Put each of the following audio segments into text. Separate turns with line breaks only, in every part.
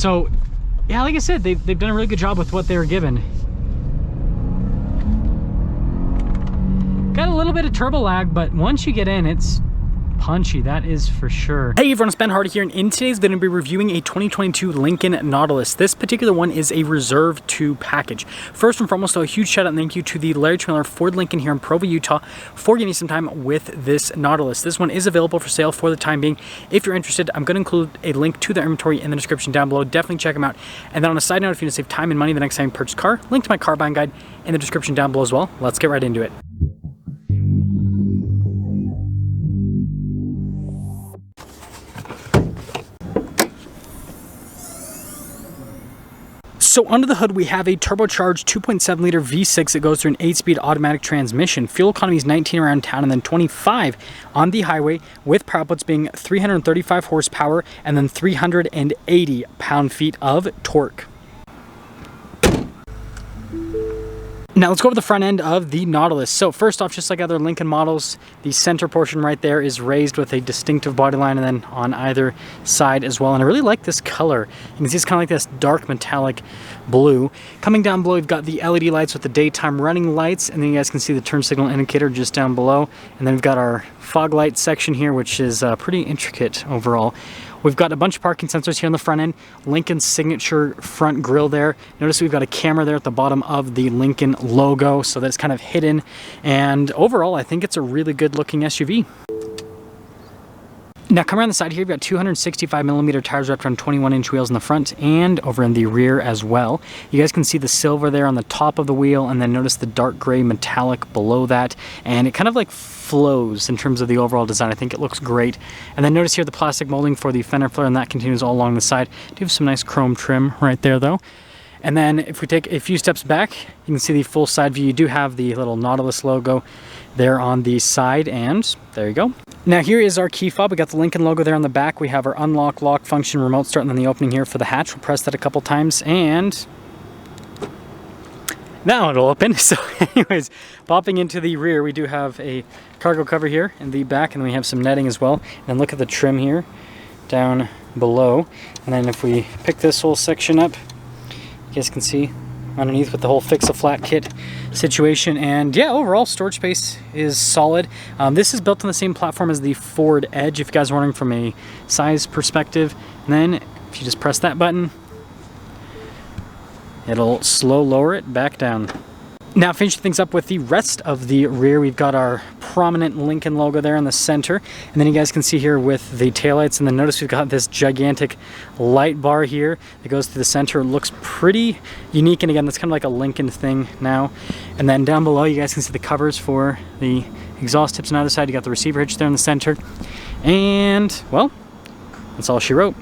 So yeah, like I said, they've done a really good job with what they were given. Got a little bit of turbo lag, but once you get in, it's punchy, that is for sure. Hey everyone, it's Ben Hardy here, and in today's video, I'm going to be reviewing a 2022 Lincoln Nautilus. This particular one is a Reserve II package. First and foremost, though, a huge shout out and thank you to the Larry Trailer Ford Lincoln here in Provo, Utah, for giving me some time with this Nautilus. This one is available for sale for the time being. If you're interested, I'm going to include a link to their inventory in the description down below. Definitely check them out. And then on a side note, if you want to save time and money the next time you purchase a car, link to my car buying guide in the description down below as well. Let's get right into it. So under the hood, we have a turbocharged 2.7 liter V6 that goes through an 8-speed automatic transmission. Fuel economy is 19 around town and then 25 on the highway, with power outputs being 335 horsepower and then 380 pound-feet of torque. Now let's go over the front end of the Nautilus. So first off, just like other Lincoln models, the center portion right there is raised with a distinctive body line, and then on either side as well. And I really like this color. You can see it's kind of like this dark metallic blue. Coming down below, we've got the LED lights with the daytime running lights, and then you guys can see the turn signal indicator just down below. And then we've got our fog light section here, which is pretty intricate overall. We've got a bunch of parking sensors here on the front end, Lincoln's signature front grille there. Notice we've got a camera there at the bottom of the Lincoln logo, so that it's kind of hidden. And overall, I think it's a really good looking SUV. Now come around the side here, you've got 265mm tires wrapped around 21-inch wheels in the front and over in the rear as well. You guys can see the silver there on the top of the wheel, and then notice the dark gray metallic below that, and it kind of like flows in terms of the overall design. I think it looks great. And then notice here the plastic molding for the fender flare, and that continues all along the side. Do have some nice chrome trim right there though. And then if we take a few steps back, you can see the full side view. You do have the little Nautilus logo there on the side, and there you go. Now here is our key fob. We got the Lincoln logo there on the back. We have our unlock lock function remote start, and then the opening here for the hatch. We'll press that a couple times, and now it'll open. So anyways, popping into the rear, we do have a cargo cover here in the back, and then we have some netting as well. And look at the trim here down below. And then if we pick this whole section up, you guys can see underneath with the whole fix-a-flat kit situation. And yeah, overall storage space is solid. This is built on the same platform as the Ford Edge, if you guys are wondering from a size perspective. And then if you just press that button, it'll slow lower it back down. Now finishing things up with the rest of the rear, we've got our prominent Lincoln logo there in the center, and then you guys can see here with the taillights, and then notice we've got this gigantic light bar here that goes through the center. It looks pretty unique, and again, that's kind of like a Lincoln thing now. And then down below, you guys can see the covers for the exhaust tips on either side. You got the receiver hitch there in the center, and well, that's all she wrote.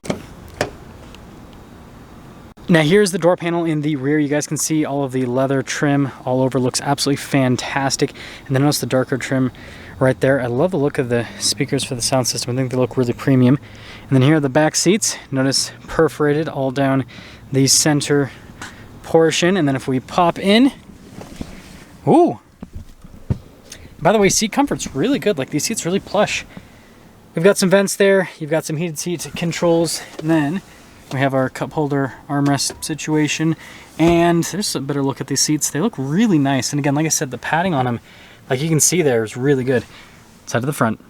Now here's the door panel in the rear. You guys can see all of the leather trim all over. Looks absolutely fantastic. And then notice the darker trim right there. I love the look of the speakers for the sound system. I think they look really premium. And then here are the back seats. Notice perforated all down the center portion. And then if we pop in, ooh! By the way, seat comfort's really good. Like, these seats are really plush. We've got some vents there. You've got some heated seat controls. And then we have our cup holder armrest situation, and there's a better look at these seats. They look really nice, and again, like I said, the padding on them, like you can see there, is really good. Side to the front.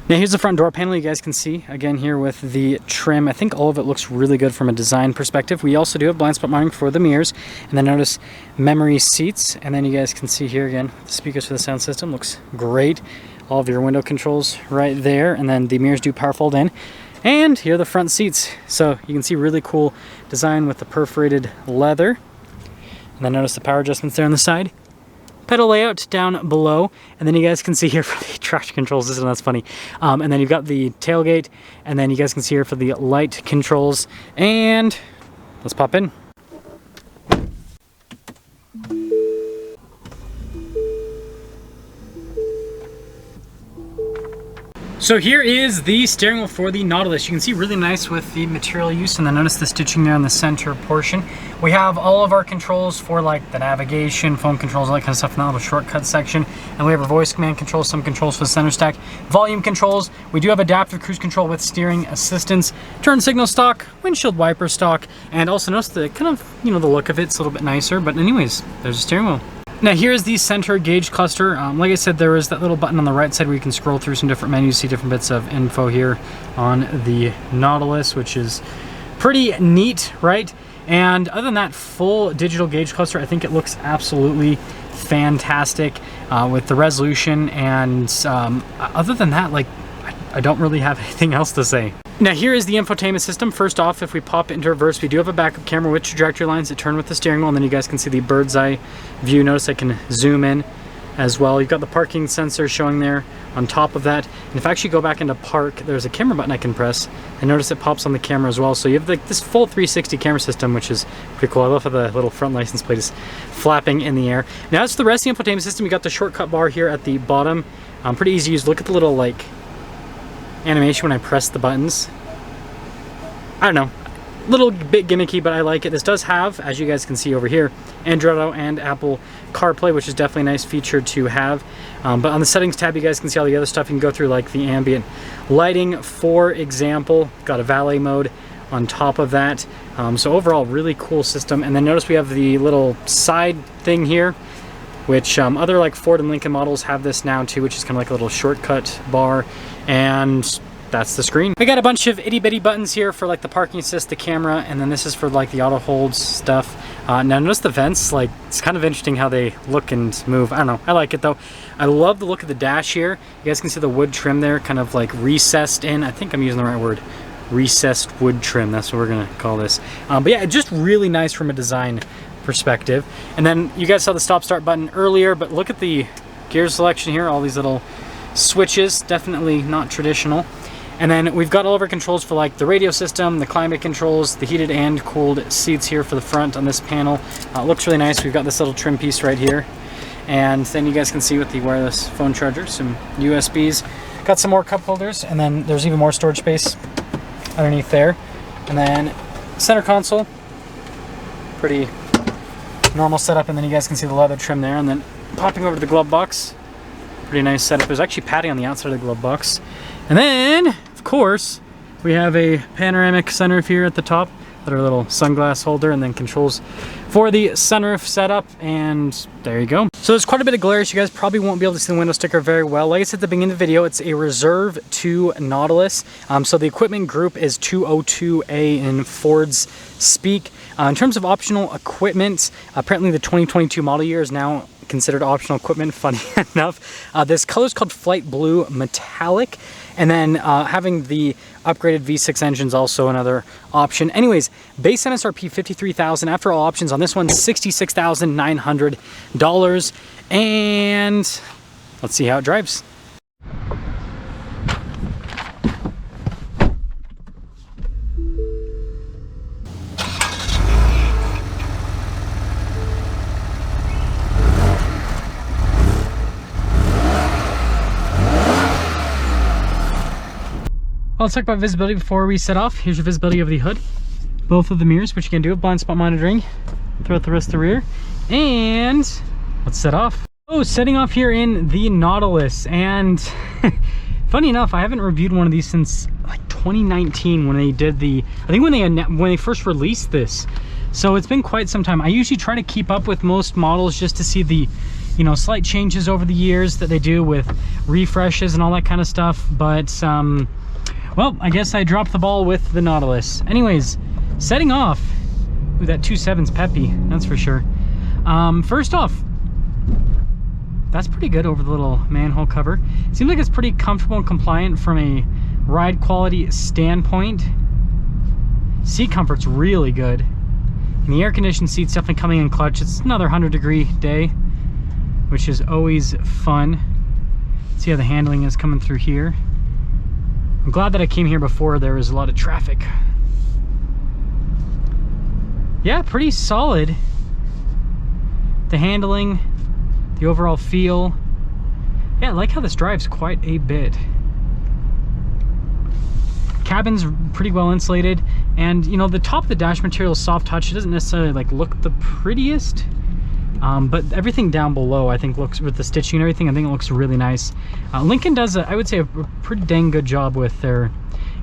Now here's the front door panel. You guys can see, again here with the trim, I think all of it looks really good from a design perspective. We also do have blind spot monitoring for the mirrors, and then notice memory seats, and then you guys can see here again, the speakers for the sound system, looks great. All of your window controls right there, and then the mirrors do power fold in. And here are the front seats. So you can see really cool design with the perforated leather. And then notice the power adjustments there on the side. Pedal layout down below. And then you guys can see here for the traction controls. This one, that's funny. And then you've got the tailgate. And then you guys can see here for the light controls. And let's pop in. So here is the steering wheel for the Nautilus. You can see really nice with the material use, and then notice the stitching there in the center portion. We have all of our controls for like the navigation, phone controls, all that kind of stuff in that little shortcut section. And we have our voice command controls, some controls for the center stack, volume controls. We do have adaptive cruise control with steering assistance, turn signal stock, windshield wiper stock, and also notice the kind of, you know, the look of it's a little bit nicer. But anyways, there's a steering wheel. Now here's the center gauge cluster. Like I said, there is that little button on the right side where you can scroll through some different menus, see different bits of info here on the Nautilus, which is pretty neat, right? And other than that, full digital gauge cluster, I think it looks absolutely fantastic with the resolution. And other than that, like, I don't really have anything else to say. Now here is the infotainment system. First off, if we pop it into reverse, we do have a backup camera with trajectory lines that turn with the steering wheel, and then you guys can see the bird's eye view. Notice I can zoom in as well. You've got the parking sensor showing there on top of that. And if I actually go back into park, there's a camera button I can press, and notice it pops on the camera as well. So you have this full 360 camera system, which is pretty cool. I love how the little front license plate is flapping in the air. Now as for the rest of the infotainment system, you got the shortcut bar here at the bottom. Pretty easy to use. Look at the little like animation when I press the buttons. I don't know, a little bit gimmicky, but I like it. This does have, as you guys can see over here, Android Auto and Apple CarPlay, which is definitely a nice feature to have. But on the settings tab, you guys can see all the other stuff. You can go through like the ambient lighting, for example. Got a valet mode on top of that. So overall, really cool system. And then notice we have the little side thing here, which other like Ford and Lincoln models have this now too, which is kind of like a little shortcut bar. And that's the screen. We got a bunch of itty bitty buttons here for like the parking assist, the camera, and then this is for like the auto hold stuff. Now notice the vents, like it's kind of interesting how they look and move. I don't know, I like it though. I love the look of the dash here. You guys can see the wood trim there, kind of like recessed in. I think I'm using the right word. Recessed wood trim, that's what we're gonna call this. But yeah, just really nice from a design perspective. And then you guys saw the stop start button earlier, but look at the gear selection here, all these little switches, definitely not traditional. And then we've got all of our controls for like the radio system, the climate controls, the heated and cooled seats here for the front on this panel. Looks really nice. We've got this little trim piece right here. And then you guys can see with the wireless phone charger, some USBs. Got some more cup holders, and then there's even more storage space underneath there. And then center console, pretty normal setup. And then you guys can see the leather trim there. And then popping over to the glove box, pretty nice setup. There's actually padding on the outside of the glove box. And then, of course, we have a panoramic sunroof here at the top, another little sunglass holder, and then controls for the sunroof setup, and there you go. So there's quite a bit of glare, so you guys probably won't be able to see the window sticker very well. Like I said at the beginning of the video, it's a Reserve II Nautilus. So the equipment group is 202A in Ford's speak. In terms of optional equipment, apparently the 2022 model year is now considered optional equipment, funny enough. This color is called Flight Blue Metallic. And then having the upgraded V6 engine is also another option. Anyways, base MSRP $53,000. After all options on this one, $66,900. And let's see how it drives. Let's talk about visibility before we set off. Here's your visibility of the hood. Both of the mirrors, which you can do with blind spot monitoring throughout the rest of the rear. And let's set off. Oh, setting off here in the Nautilus. And funny enough, I haven't reviewed one of these since like 2019 when they did the, I think when they first released this. So it's been quite some time. I usually try to keep up with most models just to see the, you know, slight changes over the years that they do with refreshes and all that kind of stuff. But well, I guess I dropped the ball with the Nautilus. Anyways, setting off. Ooh, that 2.7's peppy, that's for sure. First off, that's pretty good over the little manhole cover. Seems like it's pretty comfortable and compliant from a ride quality standpoint. Seat comfort's really good. And the air conditioned seat's definitely coming in clutch. It's another 100-degree day, which is always fun. See how the handling is coming through here. I'm glad that I came here before there was a lot of traffic. Yeah, pretty solid. The handling, the overall feel. Yeah, I like how this drives quite a bit. cabin's pretty well insulated, and you know, the top of the dash material is soft touch. It doesn't necessarily like look the prettiest, but everything down below I think looks, with the stitching and everything, I think it looks really nice. Lincoln does I would say a pretty dang good job with their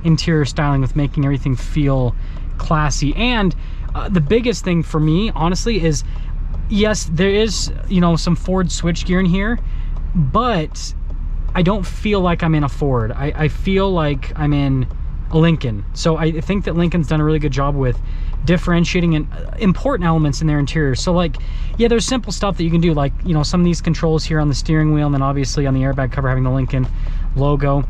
interior styling, with making everything feel classy. And the biggest thing for me honestly is, yes, there is, you know, some Ford switchgear in here, but I don't feel like I'm in a Ford. I feel like I'm in a Lincoln. So I think that Lincoln's done a really good job with differentiating and important elements in their interior. So like, yeah, there's simple stuff that you can do, like, you know, some of these controls here on the steering wheel, and then obviously on the airbag cover having the Lincoln logo.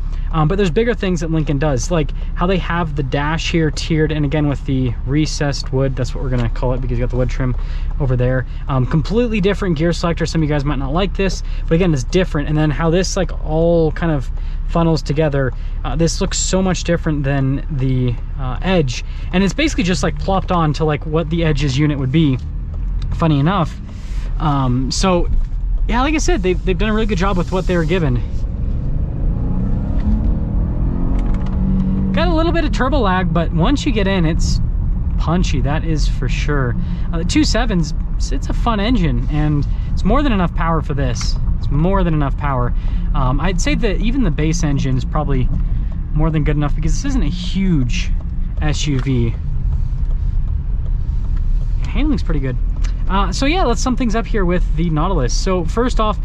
But there's bigger things that Lincoln does, like how they have the dash here tiered, and again with the recessed wood, that's what we're gonna call it because you got the wood trim over there. Completely different gear selector. Some of you guys might not like this, but again, it's different. And then how this like all kind of funnels together, this looks so much different than the Edge, and it's basically just like plopped on to like what the Edge's unit would be, funny enough. So yeah, like I said, they've done a really good job with what they were given. Got a little bit of turbo lag, but once you get in, it's punchy, that is for sure. The 2.7's, it's a fun engine, and it's more than enough power for this. It's more than enough power. I'd say that even the base engine is probably more than good enough, because this isn't a huge SUV. Handling's pretty good. So yeah, let's sum things up here with the Nautilus. So first off,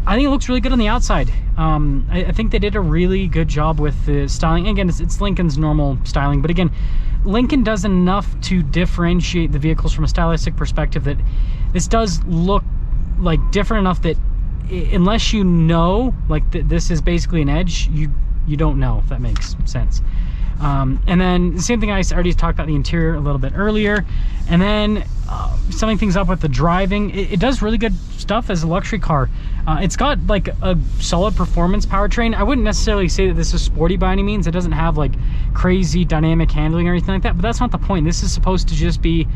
I think it looks really good on the outside. I think they did a really good job with the styling. Again, it's Lincoln's normal styling, but again, Lincoln does enough to differentiate the vehicles from a stylistic perspective that this does look like different enough that unless you know like this is basically an Edge, you don't know, if that makes sense. And then the same thing, I already talked about the interior a little bit earlier. And then summing things up with the driving, it does really good stuff as a luxury car. It's got like a solid performance powertrain. I wouldn't necessarily say that this is sporty by any means. It doesn't have like crazy dynamic handling or anything like that, but that's not the point. This is supposed to just be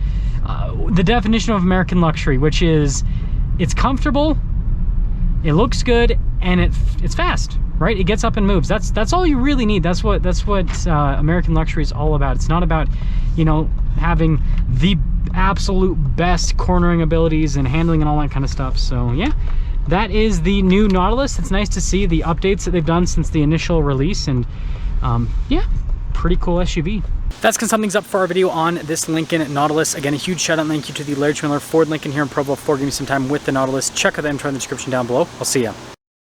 the definition of American luxury, which is it's comfortable, it looks good, and it's fast, right? It gets up and moves. That's all you really need. That's what American luxury is all about. It's not about, you know, having the absolute best cornering abilities and handling and all that kind of stuff. So yeah, that is the new Nautilus. It's nice to see the updates that they've done since the initial release, and yeah, pretty cool SUV. That's gonna sum things up for our video on this Lincoln Nautilus. Again, a huge shout out and thank you to the Larry Miller Ford Lincoln here in Provo for giving me some time with the Nautilus. Check out the info in the description down below. I'll see ya.